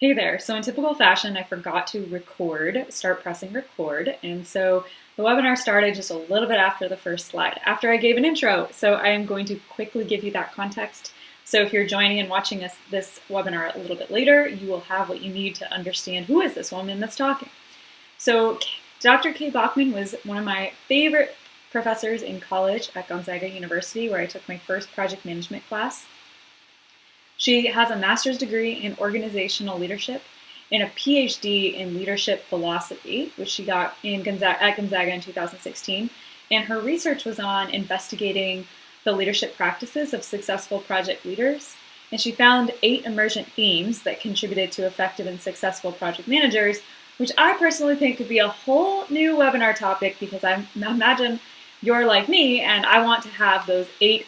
Hey there. So in typical fashion, I forgot to start pressing record. And so the webinar started just a little bit after the first slide, after I gave an intro. So I am going to quickly give you that context. So if you're joining and watching this webinar a little bit later, you will have what you need to understand who is this woman that's talking. So Dr. Kay Bachman was one of my favorite professors in college at Gonzaga University, where I took my first project management class. She has a master's degree in organizational leadership and a PhD in leadership philosophy, which she got at Gonzaga in 2016. And her research was on investigating the leadership practices of successful project leaders. And she found 8 emergent themes that contributed to effective and successful project managers, which I personally think could be a whole new webinar topic, because I imagine you're like me and I want to have those 8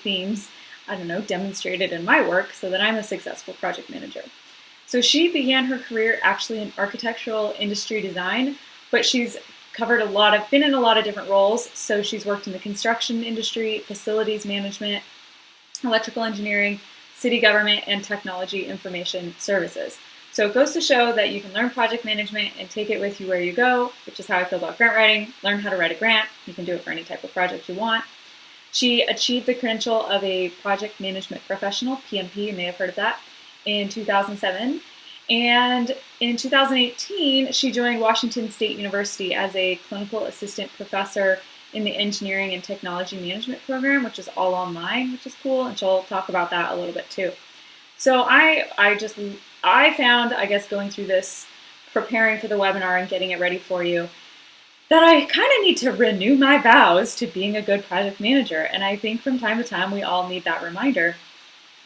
themes, I don't know, demonstrated in my work so that I'm a successful project manager. So she began her career actually in architectural industry design, but she's been in a lot of different roles. So she's worked in the construction industry, facilities management, electrical engineering, city government, and technology information services. So it goes to show that you can learn project management and take it with you where you go, which is how I feel about grant writing. Learn how to write a grant. You can do it for any type of project you want. She achieved the credential of a project management professional, PMP, you may have heard of that, in 2007. And in 2018, she joined Washington State University as a clinical assistant professor in the engineering and technology management program, which is all online, which is cool. And she'll talk about that a little bit too. So I found, I guess, going through this, preparing for the webinar and getting it ready for you, that I kind of need to renew my vows to being a good project manager. And I think from time to time, we all need that reminder.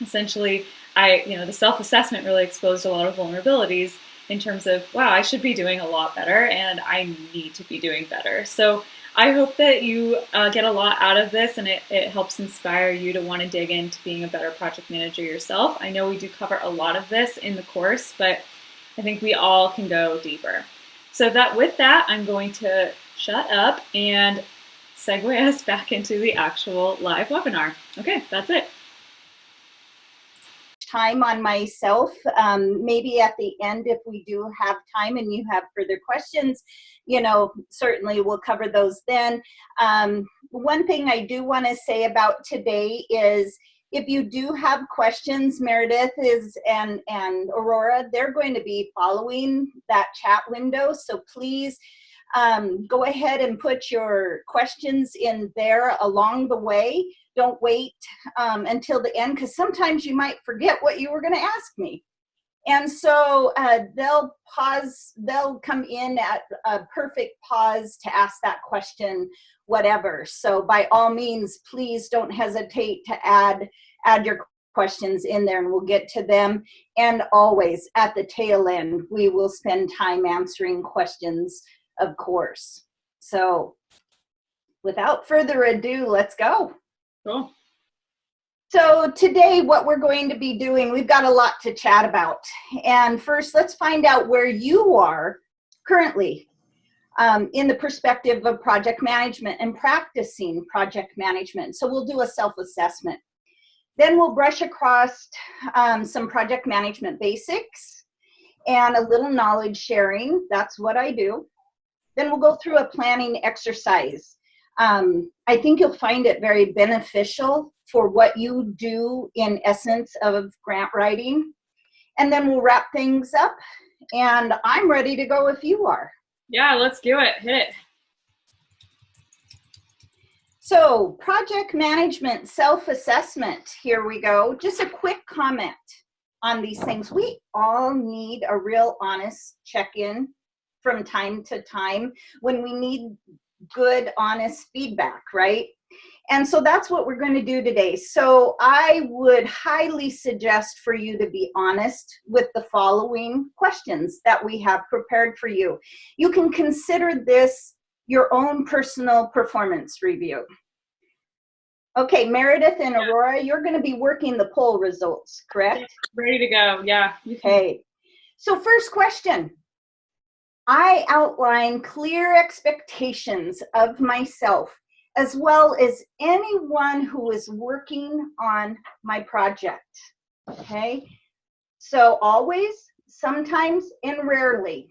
Essentially, the self-assessment really exposed a lot of vulnerabilities in terms of, wow, I should be doing a lot better and I need to be doing better. So I hope that you get a lot out of this, and it helps inspire you to want to dig into being a better project manager yourself. I know we do cover a lot of this in the course, but I think we all can go deeper. So with that, I'm going to shut up and segue us back into the actual live webinar. Okay, that's it. Time on myself. Maybe at the end, if we do have time and you have further questions, certainly we'll cover those then. One thing I do want to say about today is, if you do have questions, Meredith and Aurora, they're going to be following that chat window. So please go ahead and put your questions in there along the way. Don't wait until the end, because sometimes you might forget what you were going to ask me. And so they'll come in at a perfect pause to ask that question, whatever. So by all means, please don't hesitate to add your questions in there, and we'll get to them. And always at the tail end, we will spend time answering questions, of course. So without further ado, let's go. Cool. So today, what we're going to be doing, we've got a lot to chat about. And first, let's find out where you are currently in the perspective of project management and practicing project management. So we'll do a self-assessment. Then we'll brush across some project management basics and a little knowledge sharing. That's what I do. Then we'll go through a planning exercise. I think you'll find it very beneficial for what you do in essence of grant writing. And then we'll wrap things up, and I'm ready to go if you are. Yeah, let's do it. Hit it. So project management self-assessment, here we go. Just a quick comment on these things. We all need a real honest check-in from time to time when we need good, honest feedback, right? And so that's what we're going to do today. So I would highly suggest for you to be honest with the following questions that we have prepared for you. You can consider this your own personal performance review. Okay, Meredith and Aurora, you're going to be working the poll results, correct? Ready to go, yeah. Okay, so first question. I outline clear expectations of myself as well as anyone who is working on my project. Okay, So always, sometimes, and rarely.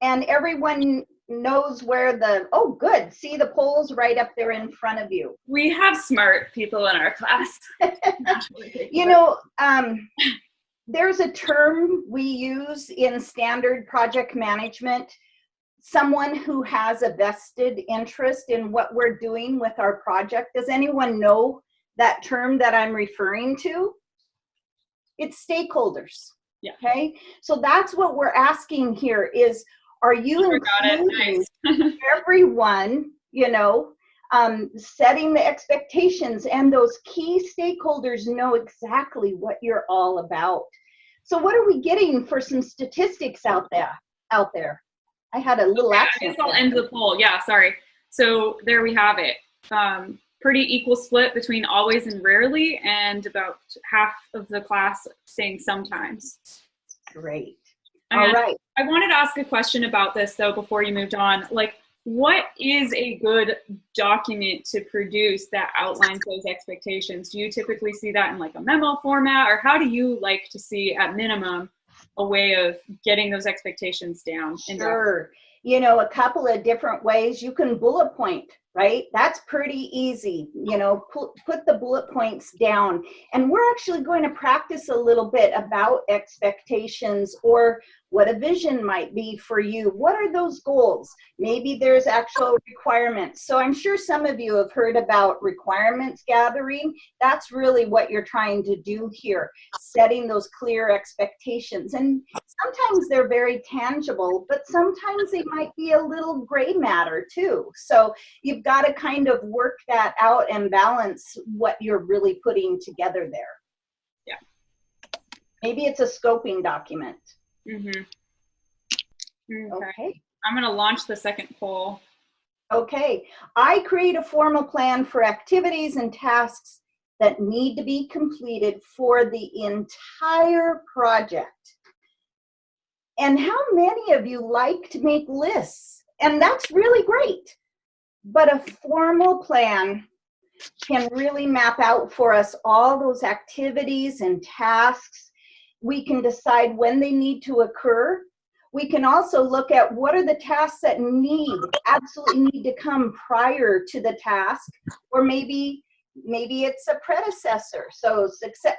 And everyone knows where oh, good. See the polls right up there in front of you. We have smart people in our class. You know, there's a term we use in standard project management, someone who has a vested interest in what we're doing with our project. Does anyone know that term that I'm referring to? It's stakeholders. Yeah. Okay. So that's what we're asking here is, are you including everyone, you know, setting the expectations, and those key stakeholders know exactly what you're all about. So what are we getting for some statistics out there? I had a little accent. I guess I'll end the poll. Yeah, sorry. So there we have it. Pretty equal split between always and rarely, and about half of the class saying sometimes. Great. And all right. I wanted to ask a question about this though before you moved on. Like, what is a good document to produce that outlines those expectations? Do you typically see that in like a memo format, or how do you like to see at minimum a way of getting those expectations down? Sure. You know, a couple of different ways. You can bullet point, right? That's pretty easy. You know, put the bullet points down. And we're actually going to practice a little bit about expectations, or what a vision might be for you. What are those goals? Maybe there's actual requirements. So I'm sure some of you have heard about requirements gathering. That's really what you're trying to do here, setting those clear expectations. And sometimes they're very tangible, but sometimes they might be a little gray matter too. So you've got to kind of work that out and balance what you're really putting together there. Yeah. Maybe it's a scoping document. Mm-hmm. Okay. I'm going to launch the second poll. Okay. I create a formal plan for activities and tasks that need to be completed for the entire project. And how many of you like to make lists? And that's really great. But a formal plan can really map out for us all those activities and tasks. We can decide when they need to occur. We can also look at what are the tasks that absolutely need to come prior to the task, or maybe it's a predecessor. So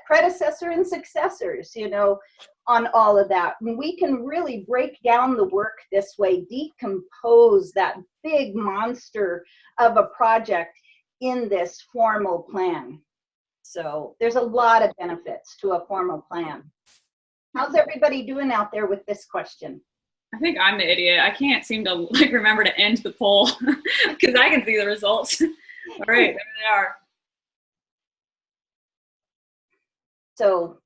predecessor and successors, you know, on all of that. And we can really break down the work this way, decompose that big monster of a project in this formal plan. So there's a lot of benefits to a formal plan. How's everybody doing out there with this question? I think I'm the idiot. I can't seem to like remember to end the poll because I can see the results. All right, there they are. So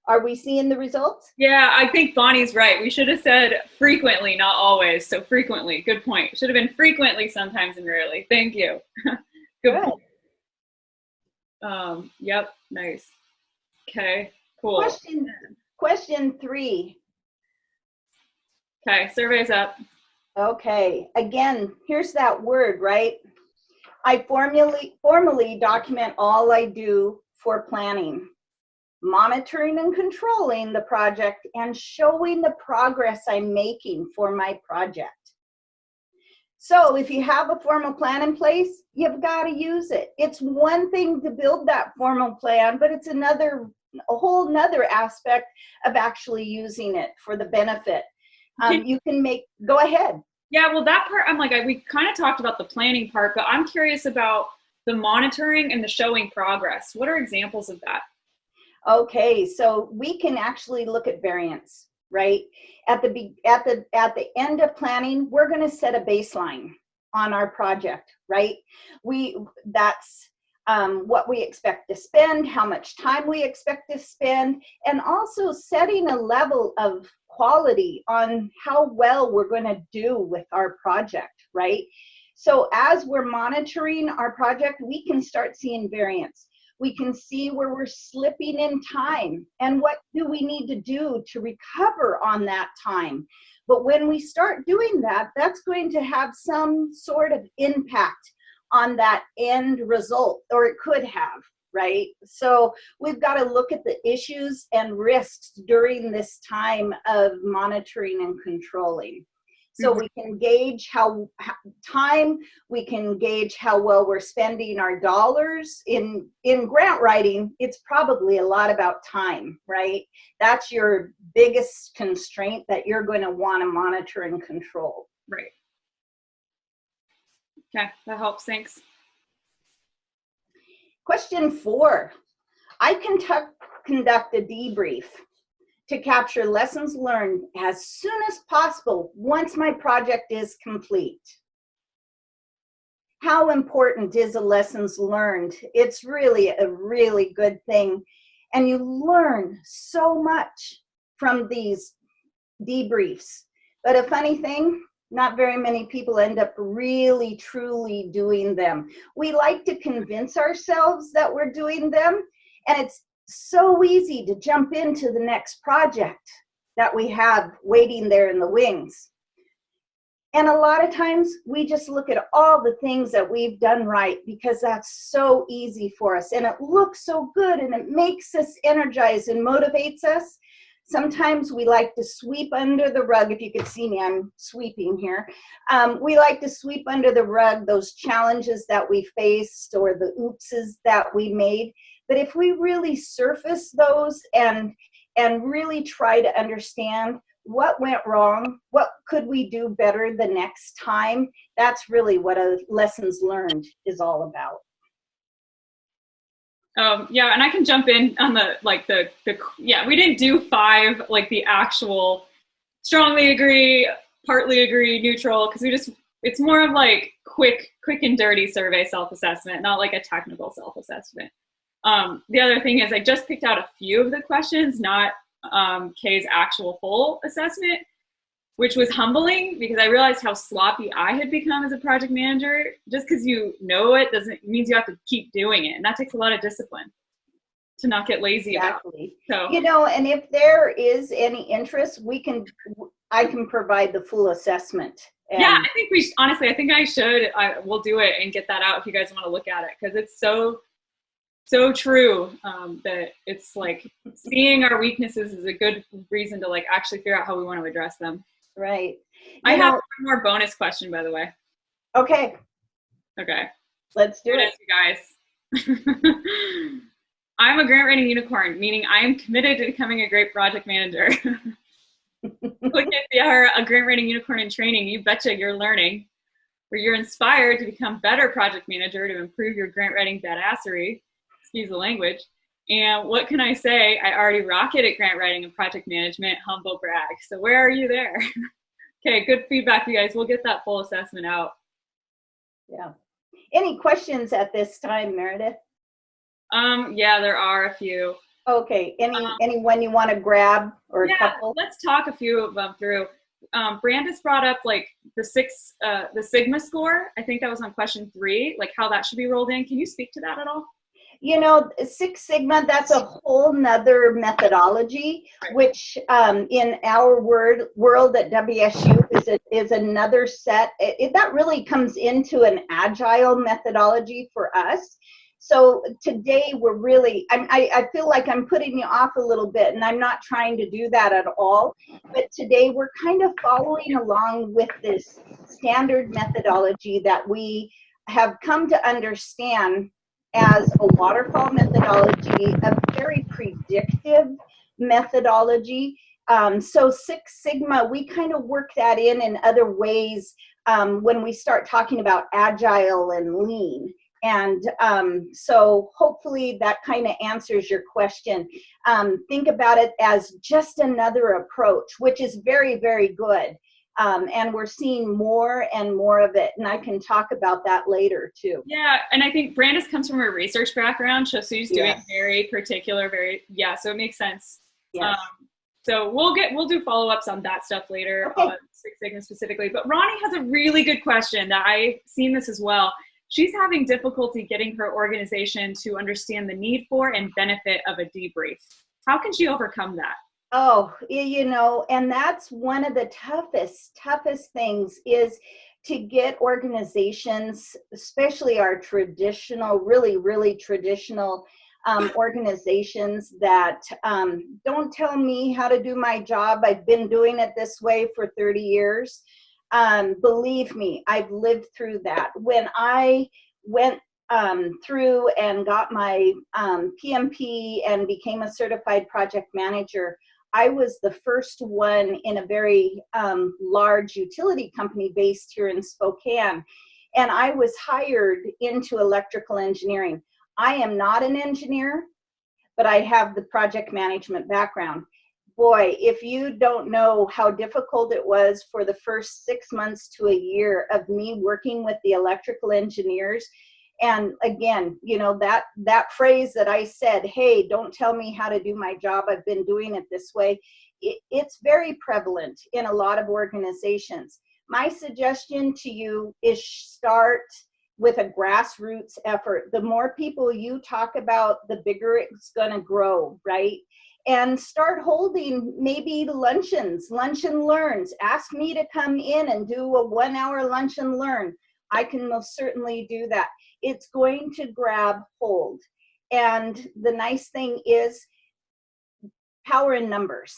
are we seeing the results? Yeah, I think Bonnie's right. We should have said frequently, not always. So frequently, good point. Should have been frequently, sometimes, and rarely. Thank you. Good point. Yep, nice. Okay, cool. Question 3. Okay, survey's up. Okay, again, here's that word, right? I formally document all I do for planning, monitoring and controlling the project, and showing the progress I'm making for my project. So if you have a formal plan in place, you've got to use it. It's one thing to build that formal plan, but it's a whole nother aspect of actually using it for the benefit. You can go ahead. Yeah, well, that part, I'm like, we kind of talked about the planning part, but I'm curious about the monitoring and the showing progress. What are examples of that? Okay, so we can actually look at variance, right? At the end of planning, we're going to set a baseline on our project, right? That's what we expect to spend, how much time we expect to spend, and also setting a level of quality on how well we're going to do with our project, right? So as we're monitoring our project, we can start seeing variance. We can see where we're slipping in time and what do we need to do to recover on that time. But when we start doing that, that's going to have some sort of impact on that end result, or it could have, right? So we've got to look at the issues and risks during this time of monitoring and controlling. So we can gauge how time, we can gauge how well we're spending our dollars. In grant writing, it's probably a lot about time, right? That's your biggest constraint that you're going to want to monitor and control. Right. Okay, that helps. Thanks. Question 4. I conduct a debrief to capture lessons learned as soon as possible once my project is complete. How important is a lessons learned? It's really a really good thing. And you learn so much from these debriefs. But a funny thing, not very many people end up really, truly doing them. We like to convince ourselves that we're doing them, and it's so easy to jump into the next project that we have waiting there in the wings. And a lot of times we just look at all the things that we've done right because that's so easy for us and it looks so good and it makes us energized and motivates us. Sometimes we like to sweep under the rug. If you could see me, I'm sweeping here. We like to sweep under the rug those challenges that we faced or the oopses that we made. But if we really surface those and really try to understand what went wrong, what could we do better the next time, that's really what a lessons learned is all about. Yeah, and I can jump in on we didn't do 5, like the actual strongly agree, partly agree, neutral, because it's more of like quick and dirty survey self-assessment, not like a technical self-assessment. The other thing is I just picked out a few of the questions, not Kay's actual full assessment, which was humbling because I realized how sloppy I had become as a project manager. Just because you know it means you have to keep doing it. And that takes a lot of discipline to not get lazy about. So, you know, and if there is any interest, I can provide the full assessment. Yeah, I think honestly, I think I should. We'll do it and get that out if you guys want to look at it, because it's so true that it's like seeing our weaknesses is a good reason to like actually figure out how we want to address them. Right. I have one more bonus question, by the way. Okay. Let's do it. You guys. I'm a grant writing unicorn, meaning I am committed to becoming a great project manager. Look, if you're a grant writing unicorn in training, you betcha you're learning, where you're inspired to become better project manager to improve your grant writing badassery. Excuse the language. And what can I say? I already rock it at grant writing and project management, humble brag. So where are you there? Okay, good feedback, you guys. We'll get that full assessment out. Yeah. Any questions at this time, Meredith? Yeah, there are a few. Okay. Anyone you want to grab or a couple? Let's talk a few of them through. Brandis brought up like the Sigma score. I think that was on question 3, like how that should be rolled in. Can you speak to that at all? You know, Six Sigma, that's a whole nother methodology, which in our world at WSU is another set. That really comes into an agile methodology for us. So today we're really, I feel like I'm putting you off a little bit, and I'm not trying to do that at all. But today we're kind of following along with this standard methodology that we have come to understand as a waterfall methodology, a very predictive methodology. So Six Sigma, we kind of work that in other ways when we start talking about agile and lean. And so hopefully that kind of answers your question. Think about it as just another approach, which is very, very good. And we're seeing more and more of it. And I can talk about that later too. Yeah, and I think Brandis comes from a research background, so she's doing very particular, so it makes sense. Yes. So we'll do follow-ups on that stuff later, on Six Sigma specifically. But Ronnie has a really good question that I've seen this as well. She's having difficulty getting her organization to understand the need for and benefit of a debrief. How can she overcome that? Oh, you know, and that's one of the toughest things is to get organizations, especially our traditional, really, really traditional organizations that don't tell me how to do my job. I've been doing it this way for 30 years. Believe me, I've lived through that. When I went through and got my PMP and became a certified project manager, I was the first one in a very large utility company based here in Spokane. And I was hired into electrical engineering. I am not an engineer, but I have the project management background. Boy, if you don't know how difficult it was for the first 6 months to a year of me working with the electrical engineers. And again, you know, that phrase that I said, hey, don't tell me how to do my job, I've been doing it this way. It's very prevalent in a lot of organizations. My suggestion to you is start with a grassroots effort. The more people you talk about, the bigger it's going to grow, right? And start holding maybe luncheons, lunch and learns. Ask me to come in and do a 1 hour lunch and learn. I can most certainly do that. It's going to grab hold. And the nice thing is power in numbers,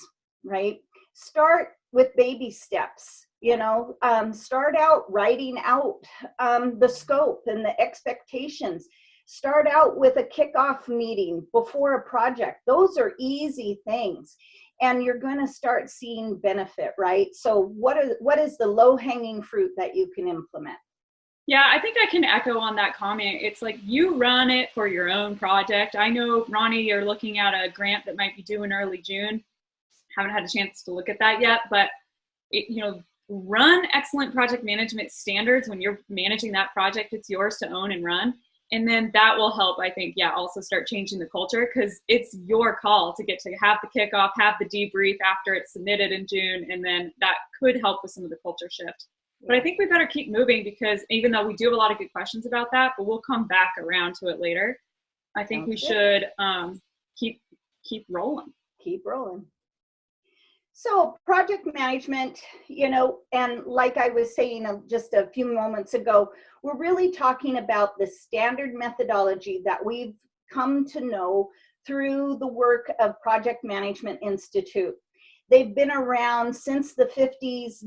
right? Start with baby steps. You know, start out writing out the scope and the expectations. Start out with a kickoff meeting before a project. Those are easy things, and you're going to start seeing benefit, right? So what is the low-hanging fruit that you can implement? Yeah, I think I can echo on that comment. It's like you run it for your own project. I know, Ronnie, you're looking at a grant that might be due in early June. Haven't had a chance to look at that yet, but you know, run excellent project management standards. When you're managing that project, it's yours to own and run. And then that will help, I think, also start changing the culture, because it's your call to get to have the kickoff, have the debrief after it's submitted in June, and then that could help with some of the culture shift. But I think we better keep moving, because even though we do have a lot of good questions about that, but we'll come back around to it later. I think we should keep rolling. Keep rolling. So project management, you know, and like I was saying just a few moments ago, we're really talking about the standard methodology that we've come to know through the work of Project Management Institute. They've been around since the 50s.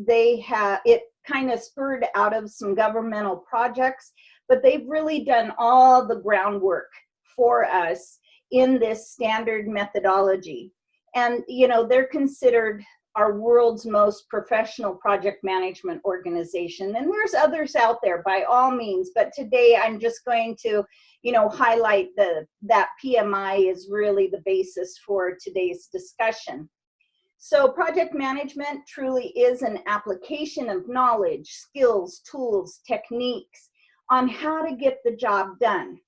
It kind of spurred out of some governmental projects, but they've really done all the groundwork for us in this standard methodology. And, you know, they're considered our world's most professional project management organization. And there's others out there by all means, but today I'm just going to, you know, highlight that PMI is really the basis for today's discussion. So project management truly is an application of knowledge, skills, tools, techniques on how to get the job done.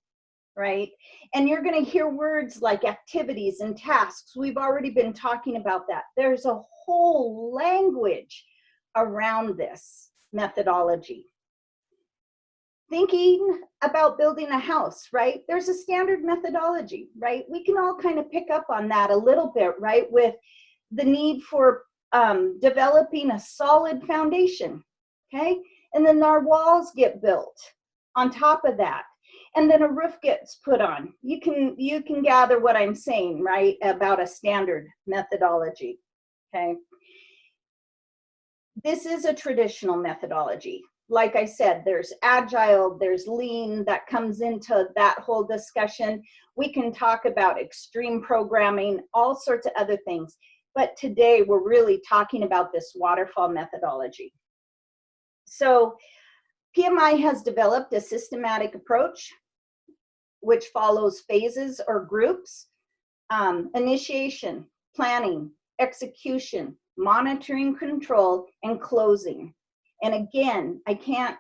Right? And you're going to hear words like activities and tasks. We've already been talking about that. There's a whole language around this methodology. Thinking about building a house, right? There's a standard methodology, right? We can all kind of pick up on that a little bit, right? With the need for developing a solid foundation, okay? And then our walls get built on top of that. And then a roof gets put on. You can gather what I'm saying, right, about a standard methodology, okay? This is a traditional methodology. Like I said, there's agile, there's lean that comes into that whole discussion. We can talk about extreme programming, all sorts of other things. But today we're really talking about this waterfall methodology. So PMI has developed a systematic approach which follows phases or groups: initiation, planning, execution, monitoring, control, and closing. And again, I can't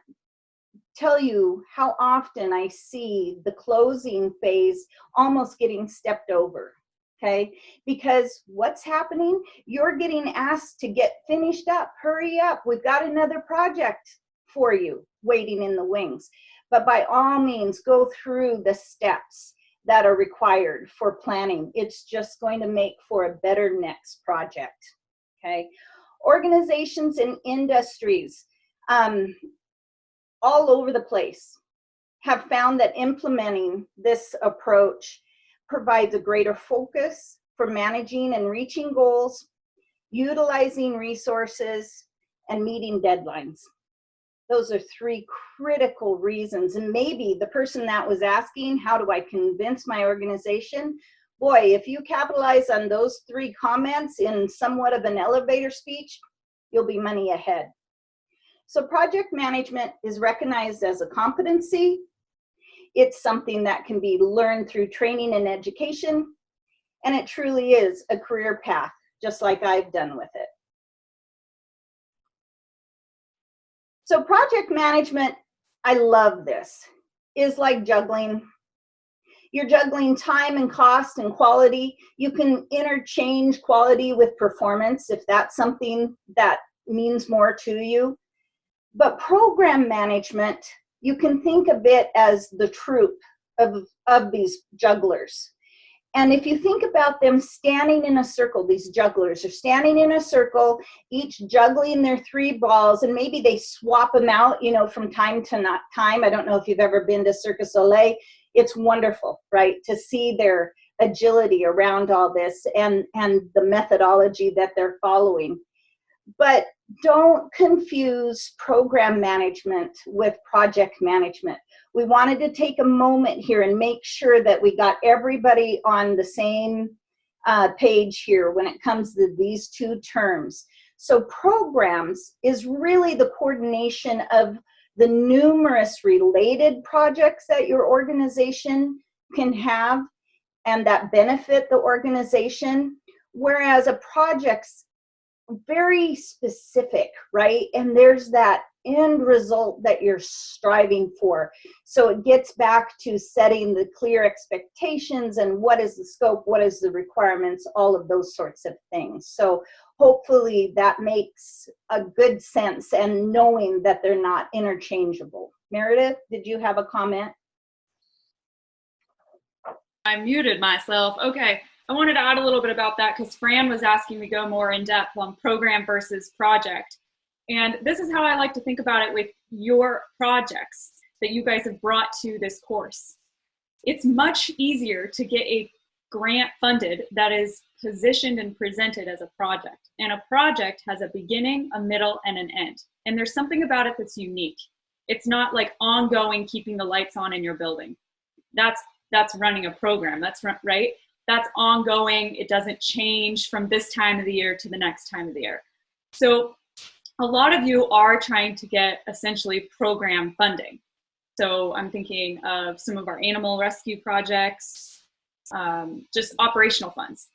tell you how often I see the closing phase almost getting stepped over, okay? Because what's happening? You're getting asked to get finished up, hurry up, we've got another project for you waiting in the wings. But by all means, go through the steps that are required for planning. It's just going to make for a better next project, okay? Organizations and industries all over the place have found that implementing this approach provides a greater focus for managing and reaching goals, utilizing resources, and meeting deadlines. Those are three critical reasons. And maybe the person that was asking, how do I convince my organization? Boy, if you capitalize on those three comments in somewhat of an elevator speech, you'll be money ahead. So project management is recognized as a competency. It's something that can be learned through training and education, and it truly is a career path, just like I've done with it. So project management, I love this, is like juggling. You're juggling time and cost and quality. You can interchange quality with performance if that's something that means more to you. But program management, you can think of it as the troupe of these jugglers. And if you think about them standing in a circle, these jugglers are standing in a circle, each juggling their three balls, and maybe they swap them out, you know, from time to not time. I don't know if you've ever been to Cirque du Soleil. It's wonderful, right, to see their agility around all this and the methodology that they're following. But don't confuse program management with project management. We wanted to take a moment here and make sure that we got everybody on the same page here when it comes to these two terms. So programs is really the coordination of the numerous related projects that your organization can have and that benefit the organization, whereas a project's very specific, right? And there's that end result that you're striving for. So it gets back to setting the clear expectations and what is the scope, what is the requirements, all of those sorts of things. So hopefully that makes a good sense, and knowing that they're not interchangeable. Meredith, did you have a comment? I muted myself. Okay. I wanted to add a little bit about that because Fran was asking me to go more in depth on program versus project. And this is how I like to think about it with your projects that you guys have brought to this course. It's much easier to get a grant funded that is positioned and presented as a project. And a project has a beginning, a middle, and an end. And there's something about it that's unique. It's not like ongoing, keeping the lights on in your building. That's running a program. That's right. That's ongoing. It doesn't change from this time of the year to the next time of the year. So a lot of you are trying to get essentially program funding. So I'm thinking of some of our animal rescue projects, just operational funds.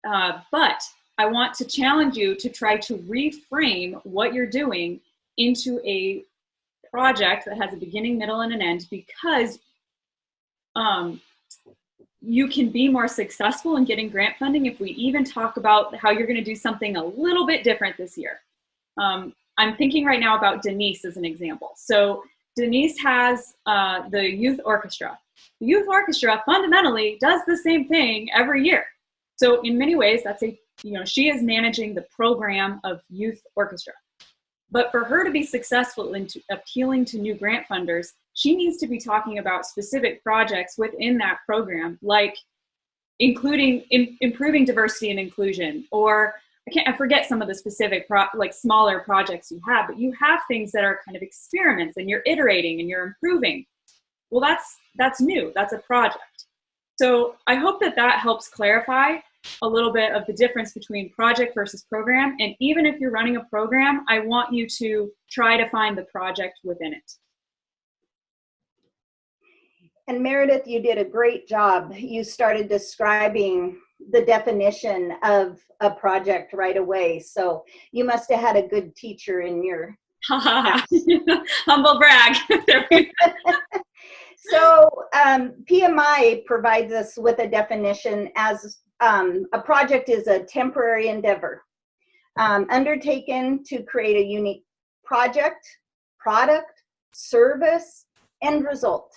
But I want to challenge you to try to reframe what you're doing into a project that has a beginning, middle, and an end, because you can be more successful in getting grant funding if we even talk about how you're going to do something a little bit different this year. I'm thinking right now about Denise as an example. So Denise has the youth orchestra. The youth orchestra fundamentally does the same thing every year. So in many ways, she is managing the program of youth orchestra. But for her to be successful in appealing to new grant funders, she needs to be talking about specific projects within that program, like improving diversity and inclusion, or I forget some of the specific smaller projects you have, but you have things that are kind of experiments and you're iterating and you're improving. Well, that's new. That's a project. So I hope that helps clarify a little bit of the difference between project versus program. And even if you're running a program, I want you to try to find the project within it. And Meredith, you did a great job. You started describing the definition of a project right away. So you must have had a good teacher in your humble brag. So PMI provides us with a definition as a project is a temporary endeavor undertaken to create a unique project, product, service, end result.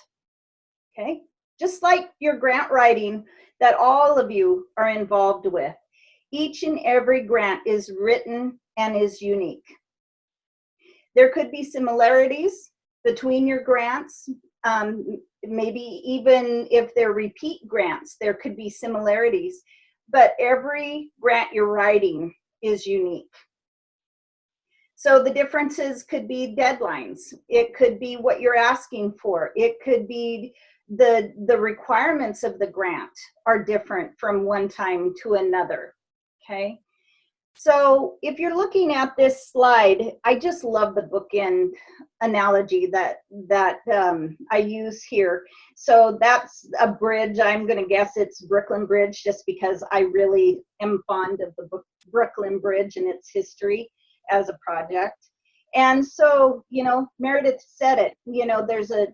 Okay, just like your grant writing that all of you are involved with. Each and every grant is written and is unique. There could be similarities between your grants. maybe even if they're repeat grants, there could be similarities, but every grant you're writing is unique. So the differences could be deadlines. It could be what you're asking for. It could be the requirements of the grant are different from one time to another, okay? So if you're looking at this slide, I just love the bookend analogy that I use here. So that's a bridge. I'm going to guess it's Brooklyn Bridge just because I really am fond of the Brooklyn Bridge and its history as a project. And so, you know, Meredith said it, you know, there's a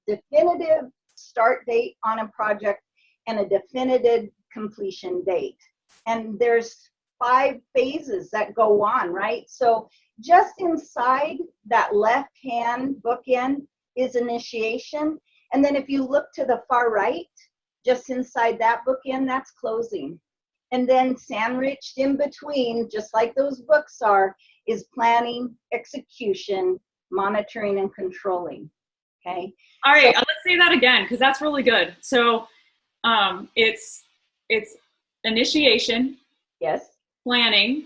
definitive start date on a project and a definitive completion date. And there's 5 phases that go on, right? So just inside that left-hand bookend is initiation. And then if you look to the far right, just inside that bookend, that's closing. And then sandwiched in between, just like those books are, is planning, execution, monitoring, and controlling, okay? All right, let's say that again, because that's really good. So it's initiation. Yes. Planning,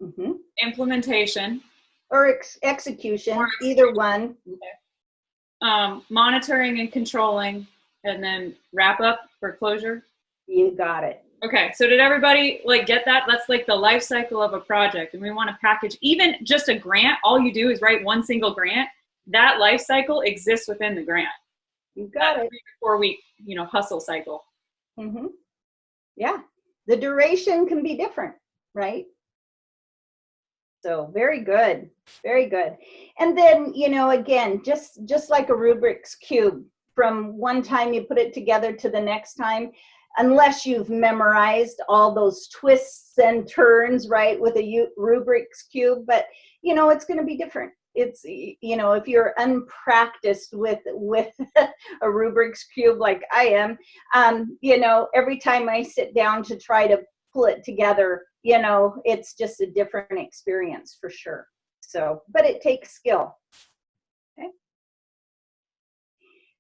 mm-hmm. implementation, or execution, either one. Okay. Monitoring and controlling, and then wrap up for closure. You got it. Okay, so did everybody like get that? That's like the life cycle of a project, and we want to package even just a grant. All you do is write one single grant. That life cycle exists within the grant. You got it. 3 to 4 week, you know, hustle cycle. Mm-hmm. Yeah, the duration can be different, right? So very good, very good. And then, you know, again, just like a Rubik's Cube, from one time you put it together to the next time, unless you've memorized all those twists and turns, right, with a Rubik's Cube, but, you know, it's going to be different. It's, you know, if you're unpracticed with a Rubik's Cube like I am, you know, every time I sit down to try to pull it together, you know, it's just a different experience for sure. So, but it takes skill. Okay.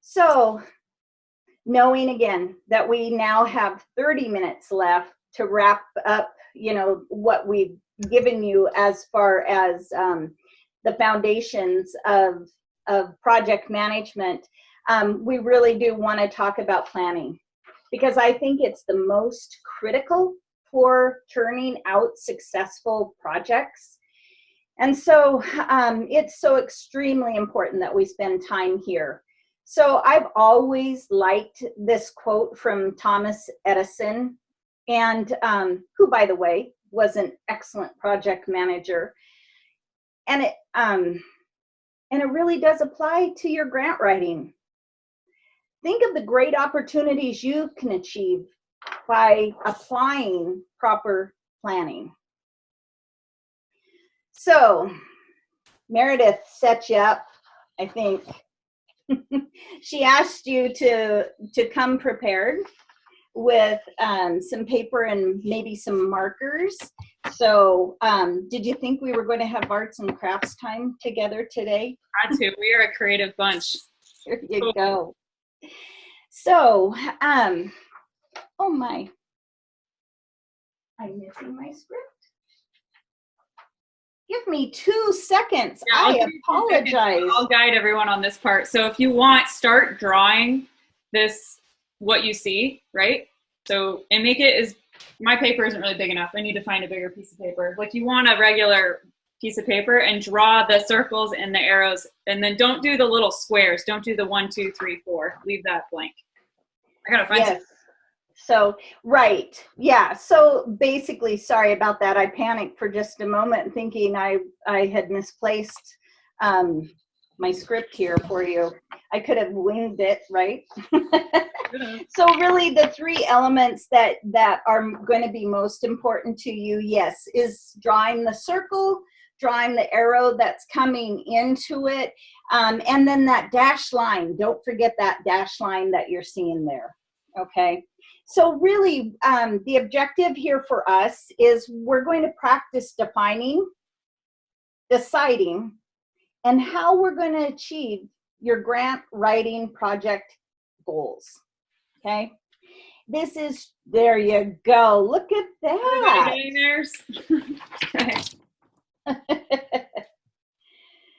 So, knowing again that we now have 30 minutes left to wrap up, you know, what we've given you as far as the foundations of project management, we really do want to talk about planning, because I think it's the most critical for turning out successful projects. And so it's so extremely important that we spend time here. So I've always liked this quote from Thomas Edison, and who, by the way, was an excellent project manager. And it really does apply to your grant writing. Think of the great opportunities you can achieve by applying proper planning. So Meredith set you up, I think. She asked you to come prepared with some paper and maybe some markers. So did you think we were going to have arts and crafts time together today? Had to. We are a creative bunch. Here you go. So, oh my, I'm missing my script. Give me 2 seconds. Yeah, I apologize. I'll guide everyone on this part. So if you want, start drawing this, what you see, right? So, and make it as, my paper isn't really big enough. I need to find a bigger piece of paper. Like, you want a regular piece of paper and draw the circles and the arrows, and then don't do the little squares. Don't do the 1, 2, 3, 4. Leave that blank. I gotta find some. So, right. Yeah. So basically, sorry about that. I panicked for just a moment thinking I had misplaced my script here for you. I could have winged it, right? So really the 3 elements that are going to be most important to you, yes, is drawing the circle, drawing the arrow that's coming into it, and then that dash line. Don't forget that dash line that you're seeing there. Okay. So really, the objective here for us is we're going to practice defining, deciding, and how we're going to achieve your grant writing project goals. Okay. This is, there you go. Look at that. Everybody getting theirs? Okay.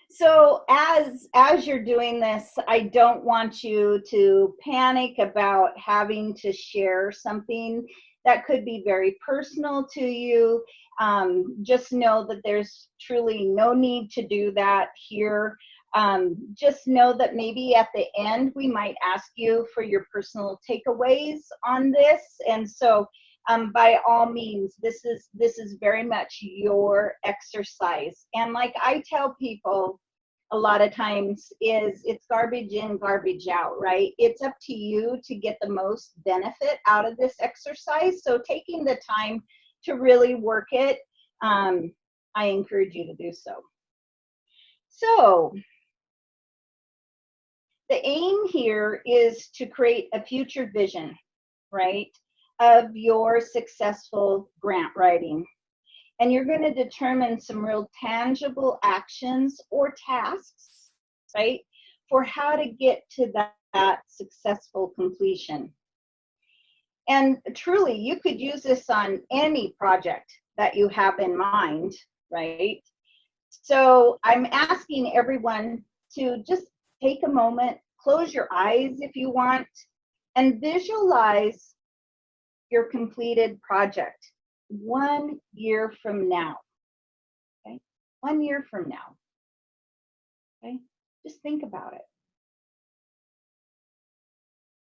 So as you're doing this, I don't want you to panic about having to share something that could be very personal to you. Just know that there's truly no need to do that here. Just know that maybe at the end we might ask you for your personal takeaways on this, and so by all means, this is very much your exercise. And like I tell people a lot of times, is it's garbage in, garbage out, right? It's up to you to get the most benefit out of this exercise. So taking the time to really work it, I encourage you to do so. So the aim here is to create a future vision, right, of your successful grant writing. And you're going to determine some real tangible actions or tasks, right, for how to get to that successful completion. And truly, you could use this on any project that you have in mind, right? So I'm asking everyone to just take a moment, close your eyes if you want, and visualize your completed project 1 year from now. Okay, 1 year from now. Okay, just think about it.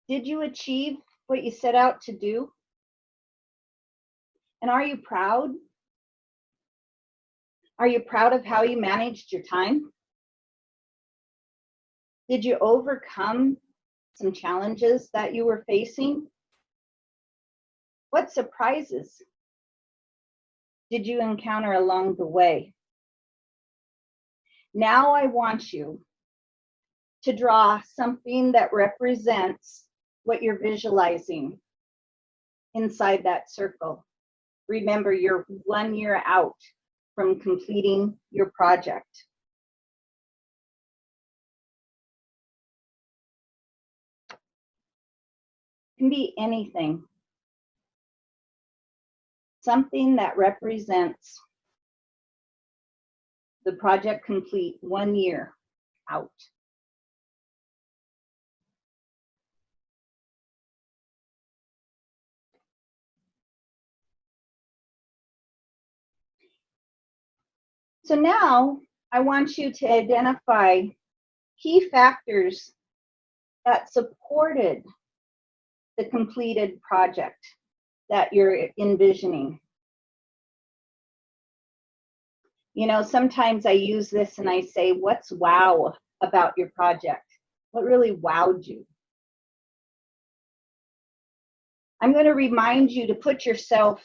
Did you achieve what you set out to do? And are you proud? Are you proud of how you managed your time? Did you overcome some challenges that you were facing? What surprises did you encounter along the way? Now I want you to draw something that represents what you're visualizing inside that circle. Remember, you're 1 year out from completing your project. It can be anything. Something that represents the project complete 1 year out. So now I want you to identify key factors that supported the completed project that you're envisioning. You know, sometimes I use this and I say, what's wow about your project? What really wowed you? I'm going to remind you to put yourself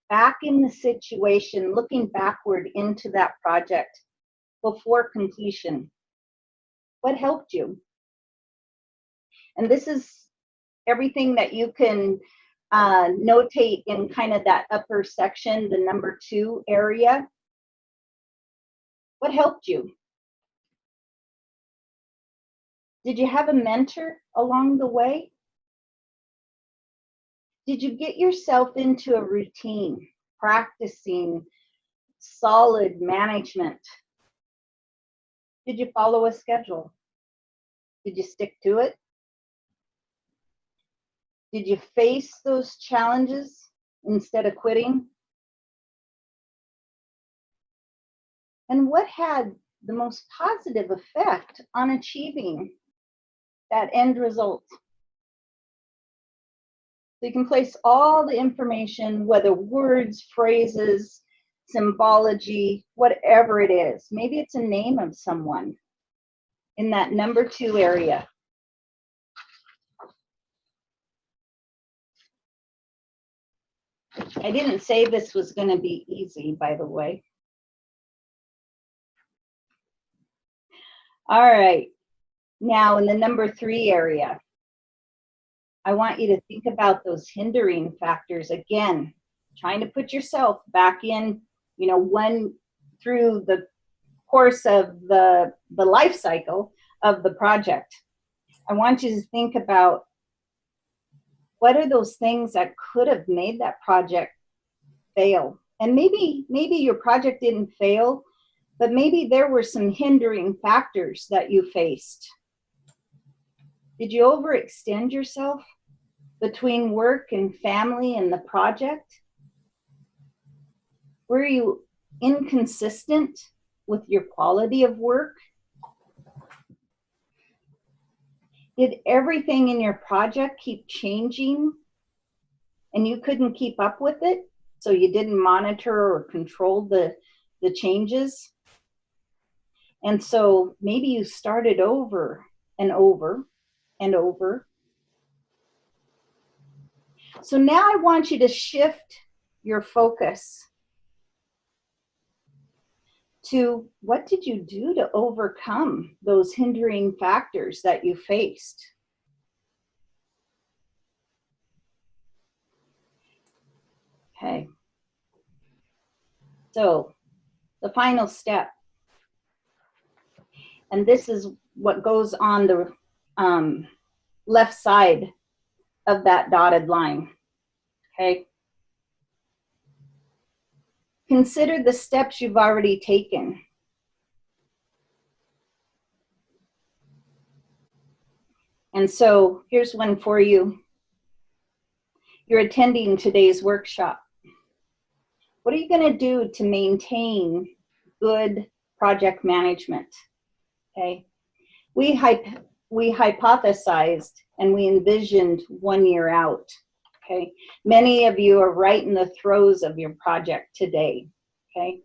back in the situation, looking backward into that project before completion. What helped you? And this is everything that you can notate in kind of that upper section, the number 2 area. What helped you? Did you have a mentor along the way? Did you get yourself into a routine, practicing solid management? Did you follow a schedule? Did you stick to it? Did you face those challenges instead of quitting? And what had the most positive effect on achieving that end result? So you can place all the information, whether words, phrases, symbology, whatever it is. Maybe it's a name of someone in that number 2 area. I didn't say this was going to be easy, by the way. All right. Now in the number 3 area, I want you to think about those hindering factors again, trying to put yourself back in, you know, through the course of the life cycle of the project. I want you to think about what are those things that could have made that project fail. And maybe your project didn't fail, but maybe there were some hindering factors that you faced. Did you overextend yourself between work and family and the project? Were you inconsistent with your quality of work? Did everything in your project keep changing and you couldn't keep up with it? So you didn't monitor or control the changes? And so maybe you started over and over and over. So now I want you to shift your focus to what did you do to overcome those hindering factors that you faced? Okay. So the final step, and this is what goes on the left side of that dotted line, okay? Consider the steps you've already taken. And so here's one for you. You're attending today's workshop. What are you going to do to maintain good project management? Okay. We hypothesized and we envisioned 1 year out. Okay. Many of you are right in the throes of your project today. Okay.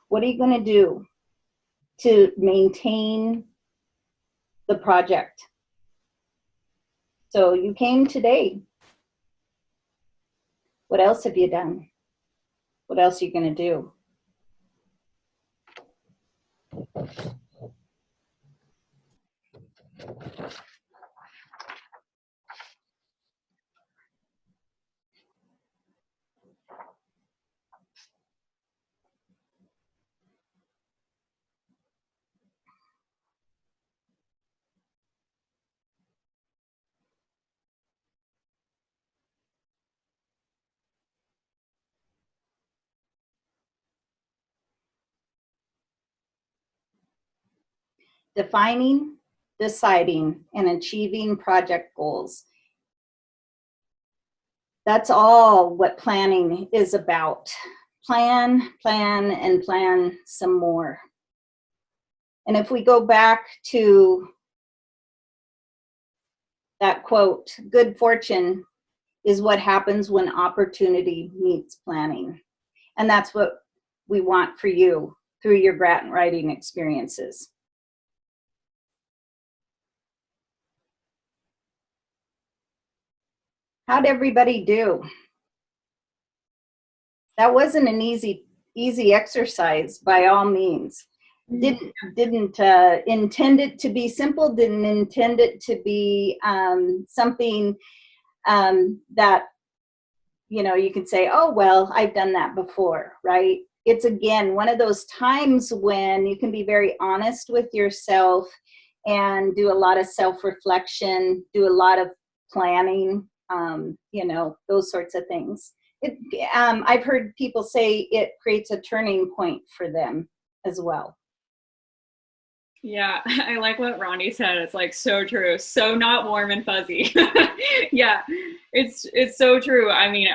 What are you going to do to maintain the project? So you came today. What else have you done? What else are you going to do? Defining, deciding, and achieving project goals. That's all what planning is about. Plan, plan, and plan some more. And if we go back to that quote, good fortune is what happens when opportunity meets planning. And that's what we want for you through your grant writing experiences. How'd everybody do? That wasn't an easy exercise by all means. Didn't intend it to be simple, didn't intend it to be something that, you know, you could say, oh, well, I've done that before, right? It's, again, one of those times when you can be very honest with yourself and do a lot of self-reflection, do a lot of planning, you know, those sorts of things. I've heard people say it creates a turning point for them as well. Yeah, I like what Rhonda said. It's like so true. So not warm and fuzzy. Yeah, it's so true. I mean,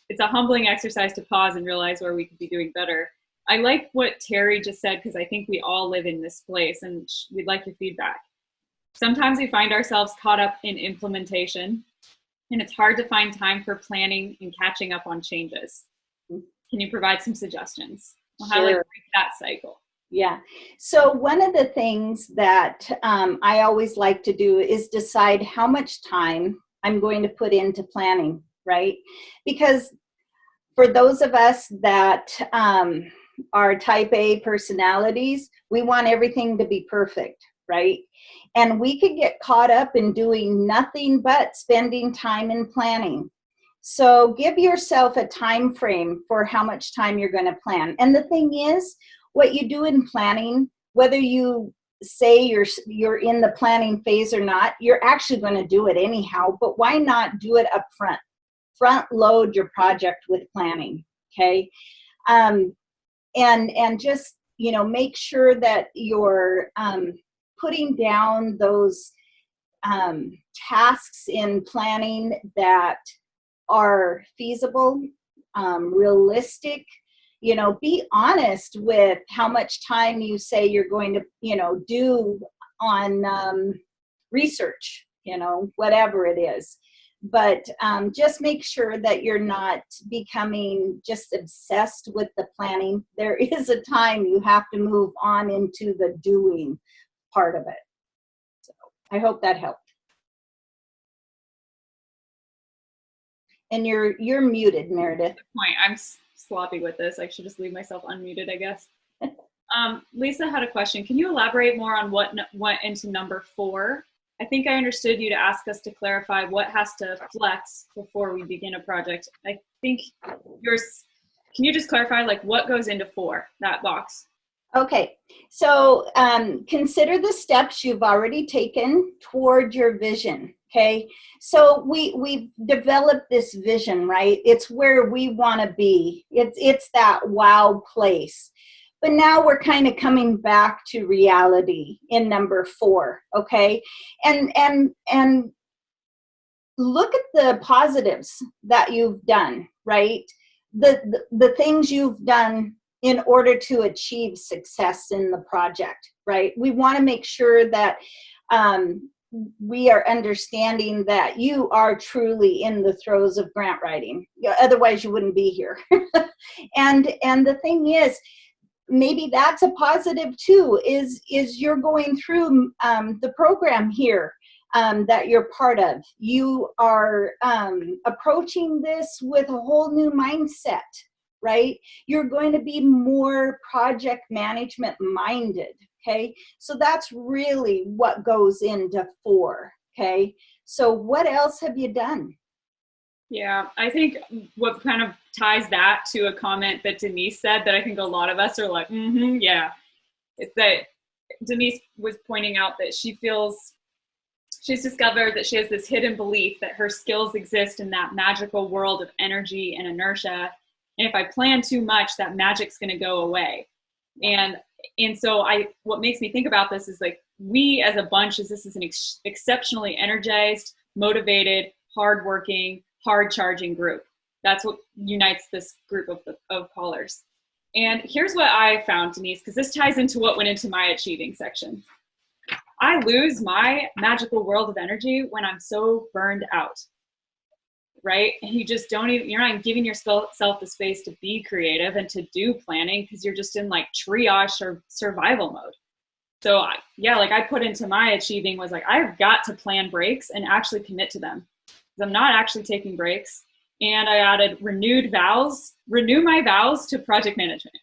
it's a humbling exercise to pause and realize where we could be doing better. I like what Terry just said, because I think we all live in this place, and we'd like your feedback. Sometimes we find ourselves caught up in implementation, and it's hard to find time for planning and catching up on changes. Can you provide some suggestions on how to break that cycle? Yeah. So one of the things that I always like to do is decide how much time I'm going to put into planning, right? Because for those of us that are type A personalities, we want everything to be perfect, right? And we could get caught up in doing nothing but spending time in planning. So give yourself a time frame for how much time you're going to plan. And the thing is, what you do in planning, whether you say you're in the planning phase or not, you're actually going to do it anyhow. But why not do it up front? Front load your project with planning, okay? And just, you know, make sure that you're putting down those tasks in planning that are feasible, realistic. You know, be honest with how much time you say you're going to, you know, do on research, you know, whatever it is. But just make sure that you're not becoming just obsessed with the planning. There is a time you have to move on into the doing part of it. So I hope that helped. And you're muted, Meredith. Good point. I'm sloppy with this. I should just leave myself unmuted, I guess. Lisa had a question. Can you elaborate more on what went into number 4? I think I understood you to ask us to clarify what has to flex before we begin a project. I think can you just clarify, like, what goes into 4, that box? Okay, so consider the steps you've already taken toward your vision, okay? So we've developed this vision, right? It's where we want to be. It's that wow place. But now we're kind of coming back to reality in number 4, okay? And look at the positives that you've done, right? The things you've done in order to achieve success in the project, right? We want to make sure that we are understanding that you are truly in the throes of grant writing. Otherwise, you wouldn't be here. And the thing is, maybe that's a positive too, is you're going through the program here that you're part of. You are approaching this with a whole new mindset, right? You're going to be more project management minded, okay? So that's really what goes into 4, okay? So what else have you done? Yeah, I think what kind of ties that to a comment that Denise said that I think a lot of us are like, yeah. It's that Denise was pointing out that she's discovered that she has this hidden belief that her skills exist in that magical world of energy and inertia. And if I plan too much, that magic's going to go away. And so what makes me think about this is, like, we as a bunch, this is an exceptionally energized, motivated, hardworking, hard-charging group. That's what unites this group of callers. And here's what I found, Denise, because this ties into what went into my achieving section. I lose my magical world of energy when I'm so burned out, right? And you're not giving yourself the space to be creative and to do planning because you're just in like triage or survival mode. So I put into my achieving was like, I've got to plan breaks and actually commit to them. I'm not actually taking breaks. And I added renew my vows to project management.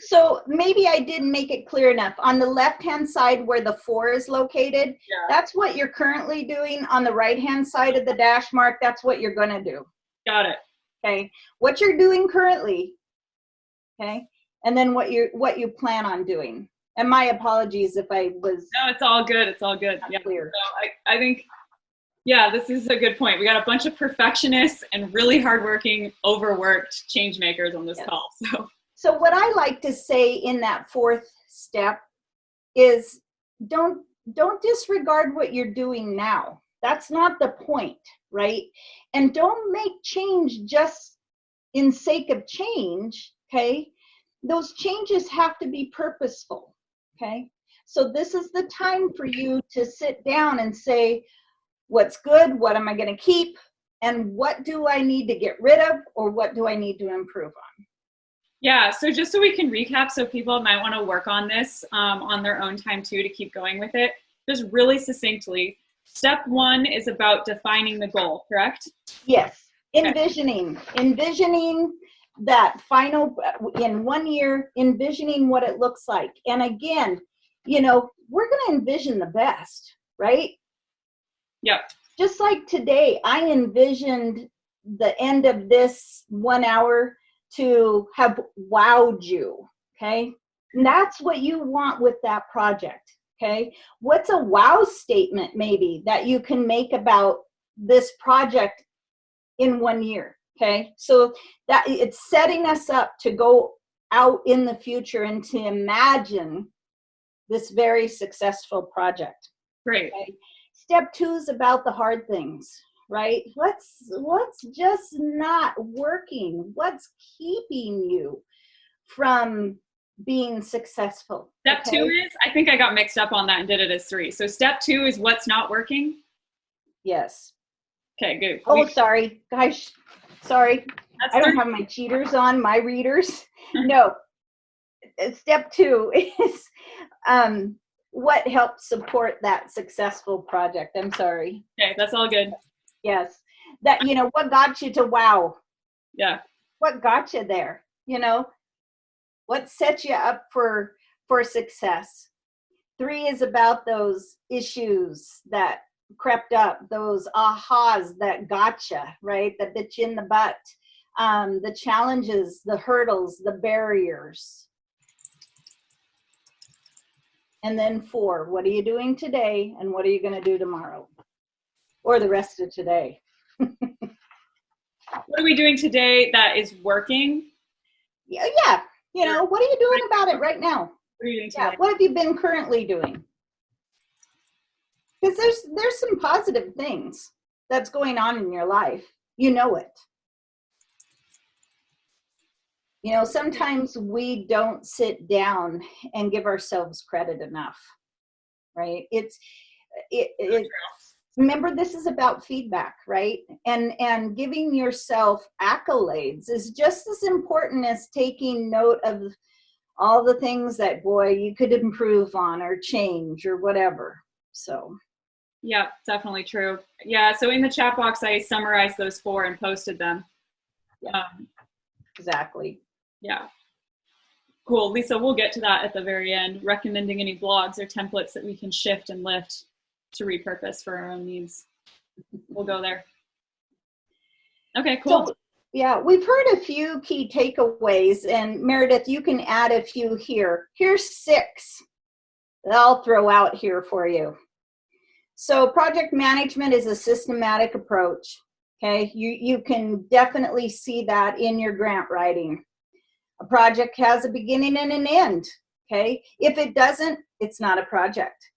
So maybe I didn't make it clear enough. On the left-hand side where the 4 is located, that's what you're currently doing. On the right-hand side of the dash mark, that's what you're going to do. Got it. Okay. What you're doing currently, okay? And then what you plan on doing. And my apologies if I was... No, it's all good. It's all good. Yeah. Clear. So I think... Yeah, this is a good point. We got a bunch of perfectionists and really hardworking, overworked change makers on this call. So what I like to say in that 4th step is don't disregard what you're doing now. That's not the point, right? And don't make change just in sake of change, okay? Those changes have to be purposeful, okay? So this is the time for you to sit down and say, what's good, what am I going to keep, and what do I need to get rid of, or what do I need to improve on? Yeah, so just so we can recap, so people might want to work on this on their own time too to keep going with it, just really succinctly, step 1 is about defining the goal, correct? Yes, envisioning that final, in 1 year, envisioning what it looks like. And again, we're going to envision the best, right? Yep. Just like today, I envisioned the end of this 1 hour to have wowed you, okay? And that's what you want with that project. Okay. What's a wow statement maybe that you can make about this project in 1 year? Okay. So that it's setting us up to go out in the future and to imagine this very successful project. Great. Okay? Step 2 is about the hard things, right? What's just not working? What's keeping you from being successful? Step 2 is, I think I got mixed up on that and did it as 3. So step 2 is what's not working? Yes. Okay, good. Oh, sorry. Gosh, sorry. I don't have my cheaters on, my readers. No. Step 2 is what helps support that successful project. I'm sorry. Okay, that's all good. Yes. That, what got you to wow? Yeah. What got you there? What set you up for success? 3 is about those issues that crept up, those ahas that gotcha, right? That bit you in the butt. The challenges, the hurdles, the barriers. And then 4, what are you doing today and what are you going to do tomorrow? Or the rest of today. What are we doing today that is working? Yeah. What are you doing about it right now? What are you doing today? Yeah, what have you been currently doing? Because there's some positive things that's going on in your life. You know it. Sometimes we don't sit down and give ourselves credit enough, right? Remember, this is about feedback, right? And giving yourself accolades is just as important as taking note of all the things that, boy, you could improve on or change or whatever. So. Yeah, definitely true. Yeah, so in the chat box, I summarized those 4 and posted them. Yeah, exactly. Yeah. Cool. Lisa, we'll get to that at the very end, recommending any blogs or templates that we can shift and lift to repurpose for our own needs. We'll go there. Okay, cool. So, yeah, we've heard a few key takeaways, and Meredith, you can add a few here. Here's 6 that I'll throw out here for you. So project management is a systematic approach. Okay, you can definitely see that in your grant writing. A project has a beginning and an end. Okay, if it doesn't, it's not a project.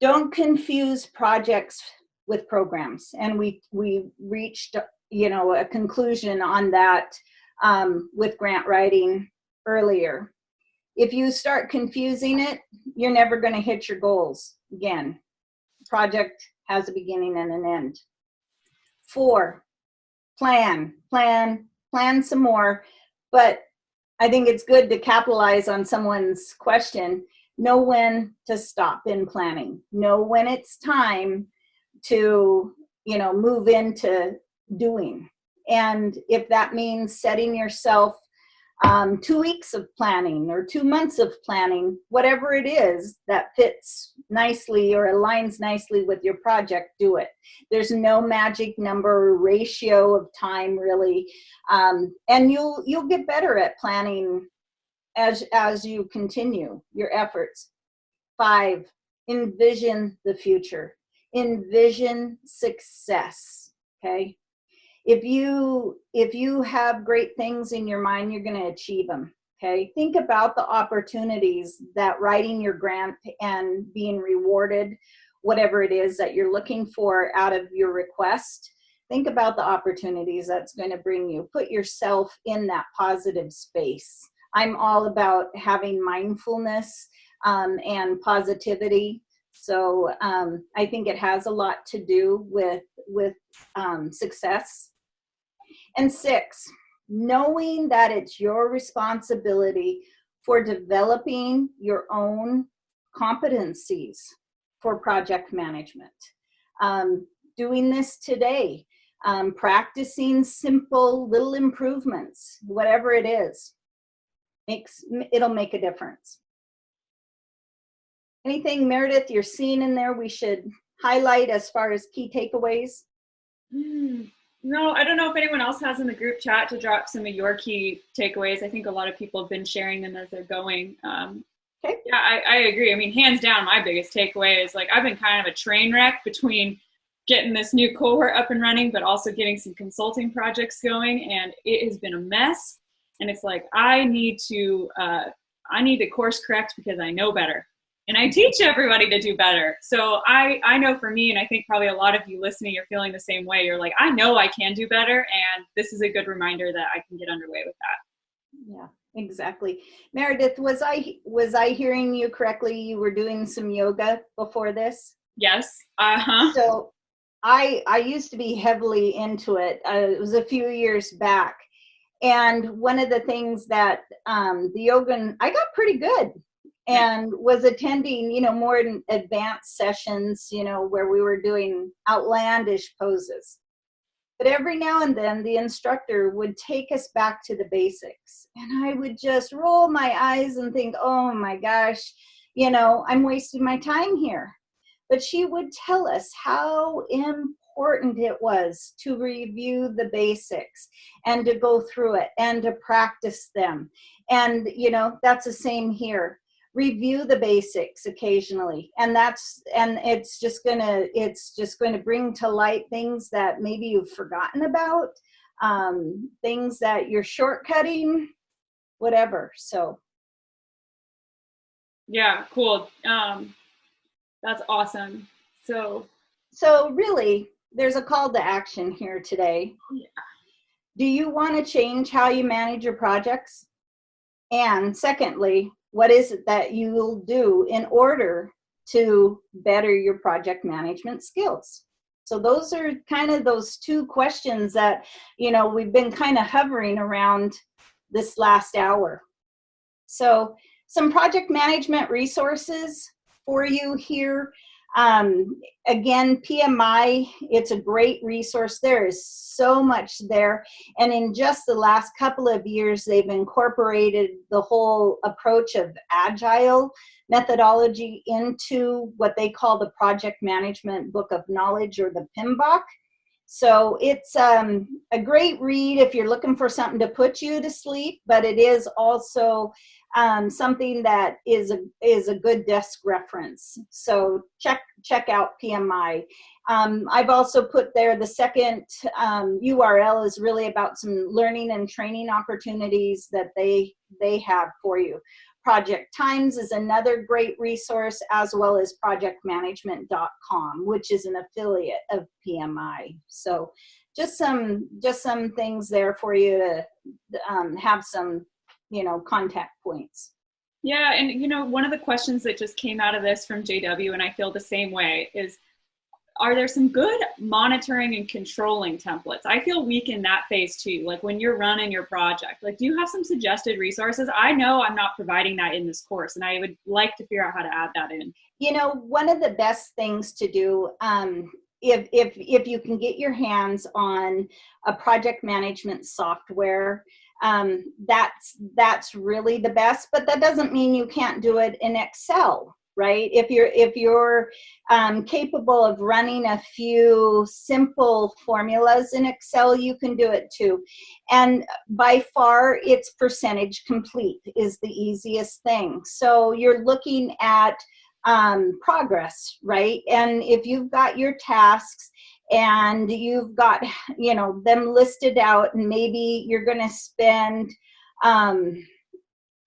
Don't confuse projects with programs, and we reached a conclusion on that with grant writing earlier. If you start confusing it, you're never going to hit your goals. Again, project has a beginning and an end. 4, plan some more. But I think it's good to capitalize on someone's question. Know when to stop in planning. Know when it's time to, move into doing. And if that means setting yourself 2 weeks of planning or 2 months of planning, whatever it is that fits nicely or aligns nicely with your project, do it. There's no magic number or ratio of time really, and you'll get better at planning as you continue your efforts. 5, envision the future. Envision success. Okay. If you have great things in your mind, you're going to achieve them. Okay. Think about the opportunities that writing your grant and being rewarded, whatever it is that you're looking for out of your request. Think about the opportunities that's going to bring you. Put yourself in that positive space. I'm all about having mindfulness and positivity. So I think it has a lot to do with success. And 6, knowing that it's your responsibility for developing your own competencies for project management. Doing this today, practicing simple little improvements, whatever it is, it'll make a difference. Anything, Meredith, you're seeing in there we should highlight as far as key takeaways? No, I don't know if anyone else has in the group chat to drop some of your key takeaways. I think a lot of people have been sharing them as they're going. Okay. Yeah, I agree. I mean, hands down, my biggest takeaway is like I've been kind of a train wreck between getting this new cohort up and running, but also getting some consulting projects going, and it has been a mess. And it's like I need to course correct because I know better, and I teach everybody to do better. So I know for me, and I think probably a lot of you listening are feeling the same way. You're like, I know I can do better, and this is a good reminder that I can get underway with that. Yeah, exactly. Meredith, was I hearing you correctly? You were doing some yoga before this? Yes. Uh-huh. So I used to be heavily into it. It was a few years back. And one of the things that the yoga, I got pretty good and was attending, more advanced sessions, where we were doing outlandish poses. But every now and then the instructor would take us back to the basics. And I would just roll my eyes and think, oh my gosh, I'm wasting my time here. But she would tell us how important it was to review the basics and to go through it and to practice them. And, that's the same here. Review the basics occasionally, and it's just going to bring to light things that maybe you've forgotten about, things that you're shortcutting, whatever. So Yeah, cool. That's awesome. So really, there's a call to action here today. yeah. Do you want to change how you manage your projects? And secondly, what is it that you will do in order to better your project management skills? So those are kind of those two questions that, we've been kind of hovering around this last hour. So some project management resources for you here. Again, PMI, it's a great resource. There is so much there. And in just the last couple of years, they've incorporated the whole approach of agile methodology into what they call the Project Management Book of Knowledge, or the PMBOK. So it's a great read if you're looking for something to put you to sleep, but it is also something that is a good desk reference. So check out PMI. I've also put there the second URL is really about some learning and training opportunities that they have for you. Project Times is another great resource, as well as projectmanagement.com, which is an affiliate of PMI. So just some things there for you to have some contact points. Yeah, and one of the questions that just came out of this from JW, and I feel the same way, is are there some good monitoring and controlling templates? I feel weak in that phase too. Like when you're running your project, like do you have some suggested resources? I know I'm not providing that in this course, and I would like to figure out how to add that in. One of the best things to do, if you can get your hands on a project management software, that's really the best. But that doesn't mean you can't do it in Excel. Right? If you're capable of running a few simple formulas in Excel, you can do it too. And by far, it's percentage complete is the easiest thing. So you're looking at progress, right? And if you've got your tasks and you've got them listed out, and maybe you're going to spend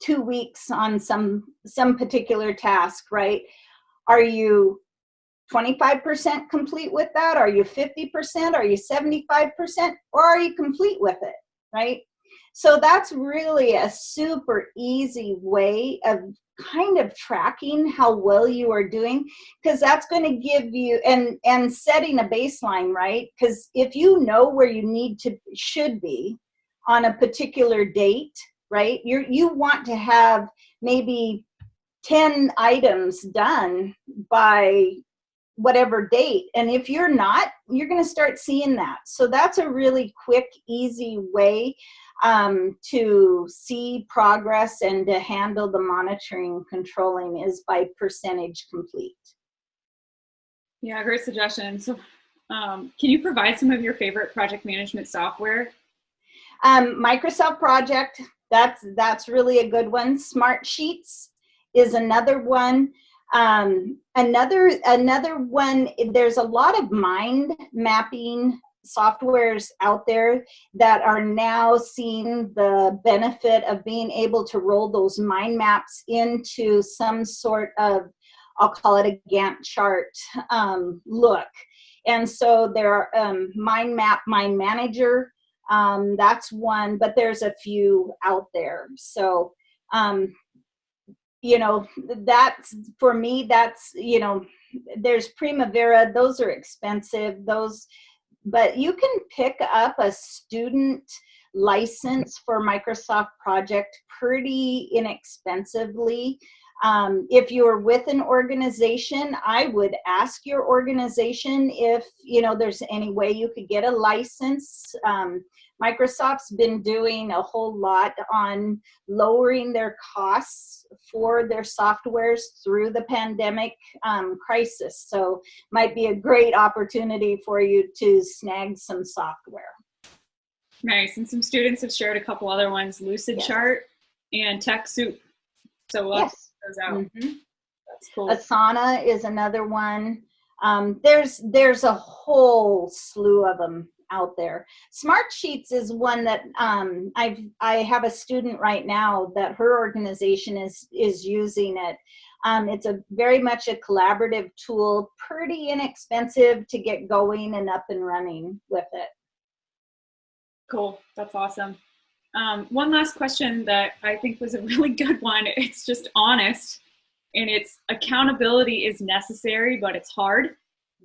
2 weeks on some particular task, right? Are you 25% complete with that? Are you 50%? Are you 75%? Or are you complete with it, right? So that's really a super easy way of kind of tracking how well you are doing, because that's going to give you, and setting a baseline, right? Because if you know where you should be on a particular date, right? You want to have maybe 10 items done by whatever date. And if you're not, you're going to start seeing that. So that's a really quick, easy way to see progress and to handle the monitoring and controlling is by percentage complete. Yeah, great suggestion. So Can you provide some of your favorite project management software? Microsoft Project, that's really a good one. Smart Sheets is another one. Another one, there's a lot of mind mapping softwares out there that are now seeing the benefit of being able to roll those mind maps into some sort of, I'll call it a Gantt chart look. And so there are Mind Map, Mind Manager, that's one, but there's a few out there. So, you know, that's, for me, that's, you know, there's Primavera, those are expensive, but you can pick up a student license for Microsoft Project pretty inexpensively. If you're with an organization, I would ask your organization if, you know, there's any way you could get a license. Microsoft's been doing a whole lot on lowering their costs for their softwares through the pandemic crisis. So might be a great opportunity for you to snag some software. Nice. And some students have shared a couple other ones, Lucid Yes. Chart and TechSoup. So we'll Yes. check those out. Mm-hmm. That's cool. Asana is another one. There's a whole slew of them out there. Smart Sheets is one that I have a student right now that her organization is using it. It's a very much a collaborative tool, pretty inexpensive to get going and up and running with it. Cool. That's awesome. One last question that I think was a really good one. It's just honest, and it's accountability is necessary, but it's hard.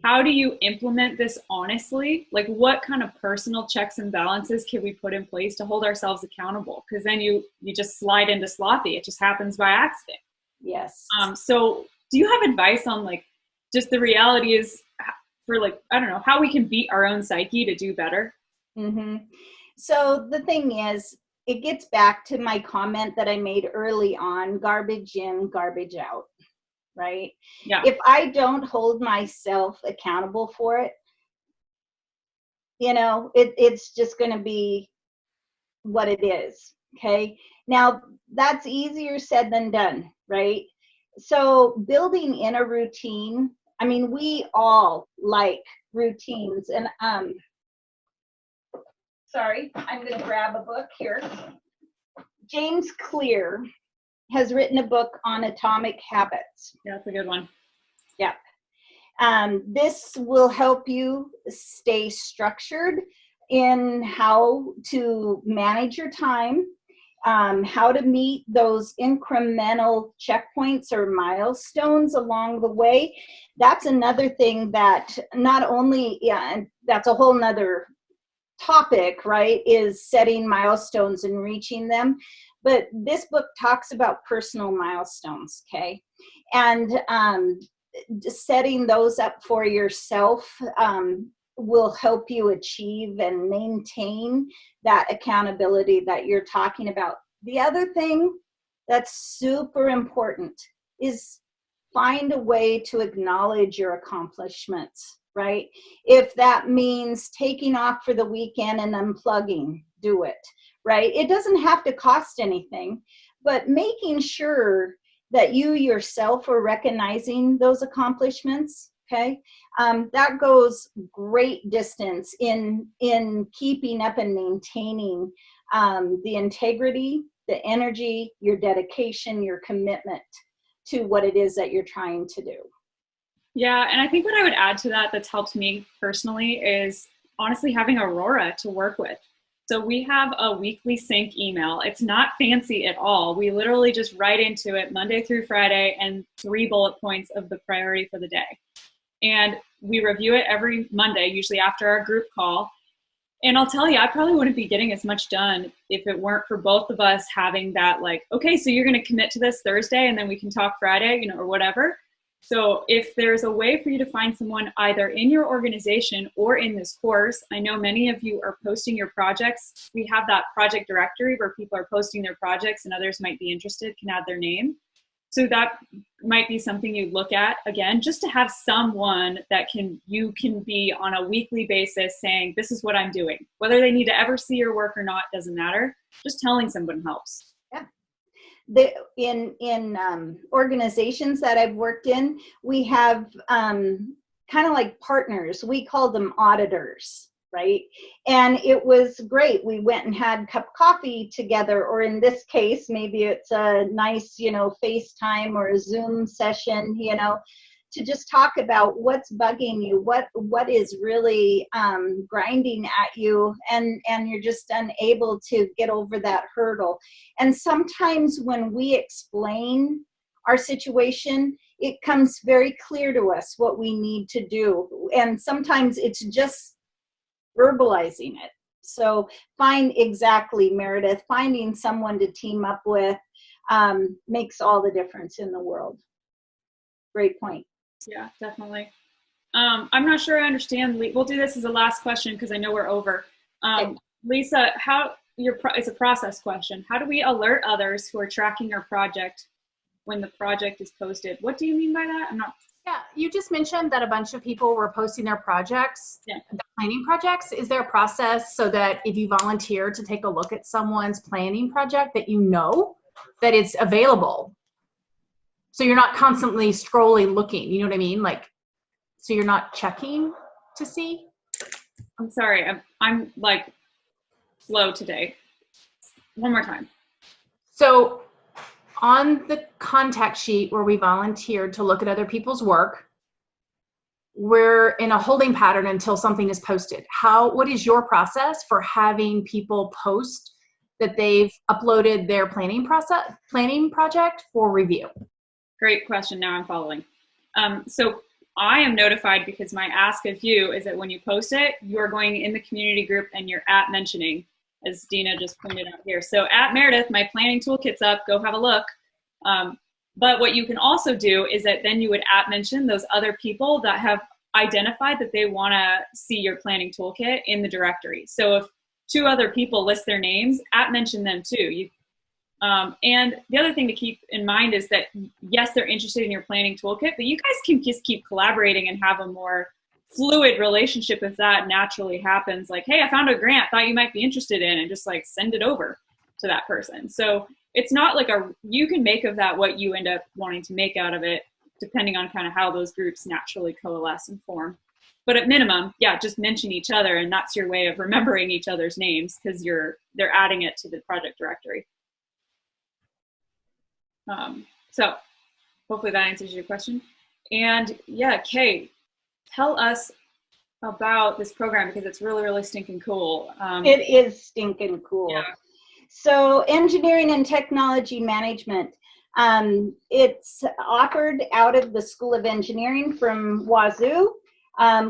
How do you implement this honestly? Like, what kind of personal checks and balances can we put in place to hold ourselves accountable? Because then you just slide into sloppy. It just happens by accident. Yes. So do you have advice on, like, just the reality is for, like, I don't know, how we can beat our own psyche to do better? Mm-hmm. So the thing is, it gets back to my comment that I made early on, garbage in, garbage out, right? Yeah. If I don't hold myself accountable for it, you know, it's just going to be what it is, okay? Now, that's easier said than done, right? So building in a routine, I mean, we all like routines, and sorry, I'm going to grab a book here. James Clear has written a book on atomic habits. Yeah, that's a good one. Yep. This will help you stay structured in how to manage your time, how to meet those incremental checkpoints or milestones along the way. That's another thing that not only, and that's a whole nother topic, right, is setting milestones and reaching them. But this book talks about personal milestones, okay? And setting those up for yourself will help you achieve and maintain that accountability that you're talking about. The other thing that's super important is find a way to acknowledge your accomplishments, right? If that means taking off for the weekend and unplugging, do it, right? It doesn't have to cost anything, but making sure that you yourself are recognizing those accomplishments, okay? That goes great distance in keeping up and maintaining the integrity, the energy, your dedication, your commitment to what it is that you're trying to do. Yeah, and I think what I would add to that that's helped me personally is honestly having Aurora to work with. So we have a weekly sync email. It's not fancy at all. We literally just write into it Monday through Friday and 3 bullet points of the priority for the day. And we review it every Monday, usually after our group call. And I'll tell you, I probably wouldn't be getting as much done if it weren't for both of us having that, like, okay, so you're going to commit to this Thursday and then we can talk Friday, you know, or whatever. So if there's a way for you to find someone either in your organization or in this course, I know many of you are posting your projects. We have that project directory where people are posting their projects and others might be interested, can add their name. So that might be something you look at again, just to have someone that you can be on a weekly basis saying, this is what I'm doing. Whether they need to ever see your work or not doesn't matter. Just telling someone helps. Yeah. In organizations that I've worked in, we have kind of like partners. We call them auditors, right? And it was great. We went and had a cup of coffee together, or in this case, maybe it's a nice, FaceTime or a Zoom session, to just talk about what's bugging you, what is really grinding at you, and you're just unable to get over that hurdle. And sometimes when we explain our situation, it comes very clear to us what we need to do. And sometimes it's just verbalizing it. So Meredith, finding someone to team up with makes all the difference in the world. Great point. Yeah, definitely. I'm not sure I understand. We'll do this as a last question because I know we're over. Okay. Lisa, it's a process question. How do we alert others who are tracking our project when the project is posted? What do you mean by that? Yeah, you just mentioned that a bunch of people were posting their projects, Yeah. their planning projects. Is there a process so that if you volunteer to take a look at someone's planning project that you know that it's available? So you're not constantly scrolling, looking, you know what I mean? So you're not checking to see? I'm sorry, I'm like slow today. One more time. So on the contact sheet where we volunteered to look at other people's work, we're in a holding pattern until something is posted. What is your process for having people post that they've uploaded their planning project for review? Great question. Now I'm following. So I am notified because my ask of you is that when you post it, you are going in the community group and you're mentioning, as Dina just pointed out here. So Meredith, my planning toolkit's up, go have a look. But what you can also do is that then you would mention those other people that have identified that they want to see your planning toolkit in the directory. So if 2 other people list their names, mention them too. And the other thing to keep in mind is that, yes, they're interested in your planning toolkit, but you guys can just keep collaborating and have a more fluid relationship if that naturally happens. Like, hey, I found a grant, thought you might be interested in, and just like send it over to that person. So it's not like you can make of that what you end up wanting to make out of it, depending on kind of how those groups naturally coalesce and form. But at minimum, yeah, just mention each other, and that's your way of remembering each other's names because they're adding it to the project directory. So hopefully that answers your question. And yeah, Kay, tell us about this program because it's really, really stinking cool. It is stinking cool. Yeah. So engineering and technology management, it's offered out of the School of Engineering from Wazoo.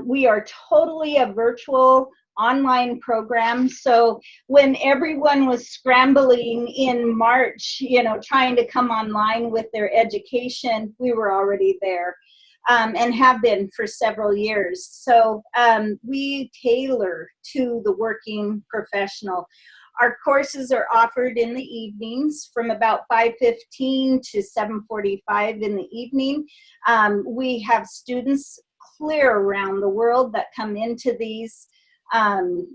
We are totally a virtual online program. So when everyone was scrambling in March, trying to come online with their education, we were already there and have been for several years. So we tailor to the working professional. Our courses are offered in the evenings from about 5:15 to 7:45 in the evening. We have students clear around the world that come into these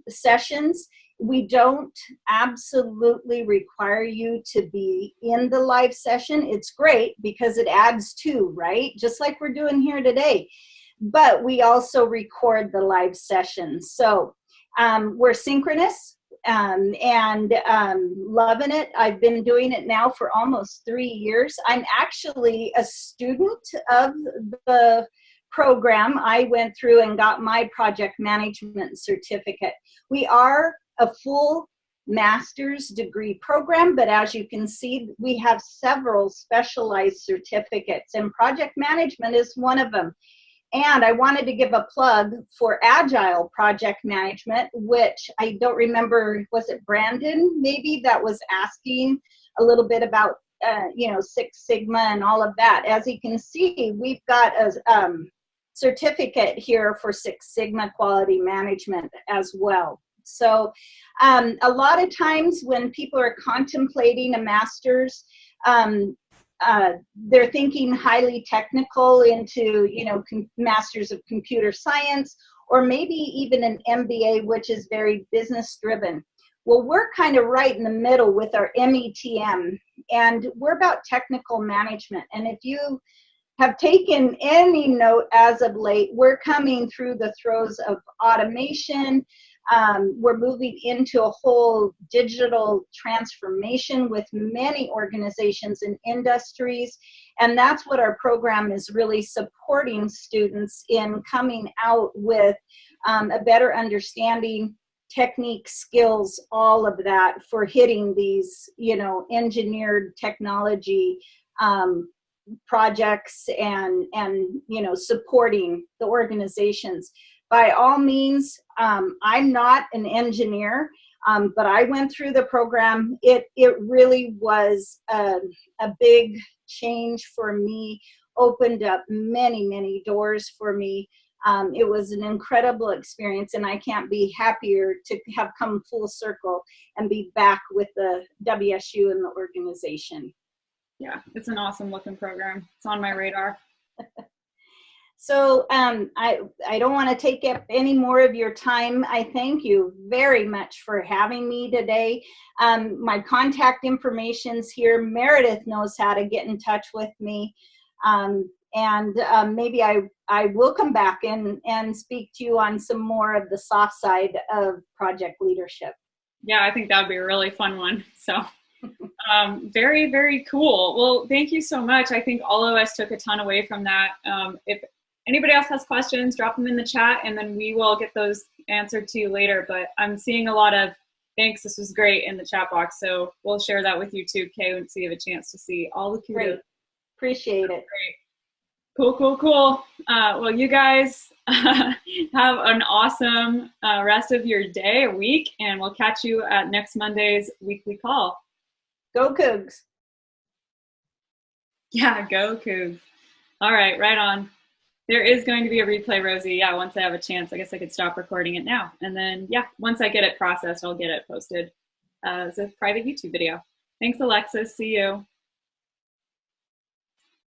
sessions. We don't absolutely require you to be in the live session. It's great because it adds to, right? Just like we're doing here today. But we also record the live sessions. So we're synchronous and loving it. I've been doing it now for almost 3 years. I'm actually a student of the program. I went through and got my project management certificate. We are a full master's degree program, but as you can see, we have several specialized certificates, and project management is one of them. And I wanted to give a plug for Agile project management, which I don't remember, was it Brandon maybe that was asking a little bit about Six Sigma and all of that. As you can see, we've got a certificate here for Six Sigma quality management as well. So a lot of times when people are contemplating a master's, they're thinking highly technical into, masters of computer science, or maybe even an MBA, which is very business driven. Well, we're kind of right in the middle with our METM, and we're about technical management. And if you have taken any note as of late, we're coming through the throes of automation. We're moving into a whole digital transformation with many organizations and industries. And that's what our program is really supporting students in coming out with a better understanding, technique, skills, all of that for hitting these, engineered technology projects and supporting the organizations. By all means, I'm not an engineer, but I went through the program. It really was a big change for me, opened up many, many doors for me. It was an incredible experience, and I can't be happier to have come full circle and be back with the WSU and the organization. Yeah, it's an awesome looking program. It's on my radar. So I don't want to take up any more of your time. I thank you very much for having me today. My contact information's here. Meredith knows how to get in touch with me. Maybe I will come back and speak to you on some more of the soft side of project leadership. Yeah, I think that would be a really fun one. So very, very cool. Well, thank you so much. I think all of us took a ton away from that. If anybody else has questions, drop them in the chat, and then we will get those answered to you later. But I'm seeing a lot of thanks, this was great in the chat box. So we'll share that with you too, Kay, and so you have a chance to see all the kudos. Great. Appreciate it. Great. Cool. Well, you guys have an awesome rest of your day or week, and we'll catch you at next Monday's weekly call. Go Cougs. Yeah, go Cougs. All right, right on. There is going to be a replay, Rosie. Yeah, once I have a chance. I guess I could stop recording it now. And then, yeah, once I get it processed, I'll get it posted as a private YouTube video. Thanks, Alexis. See you.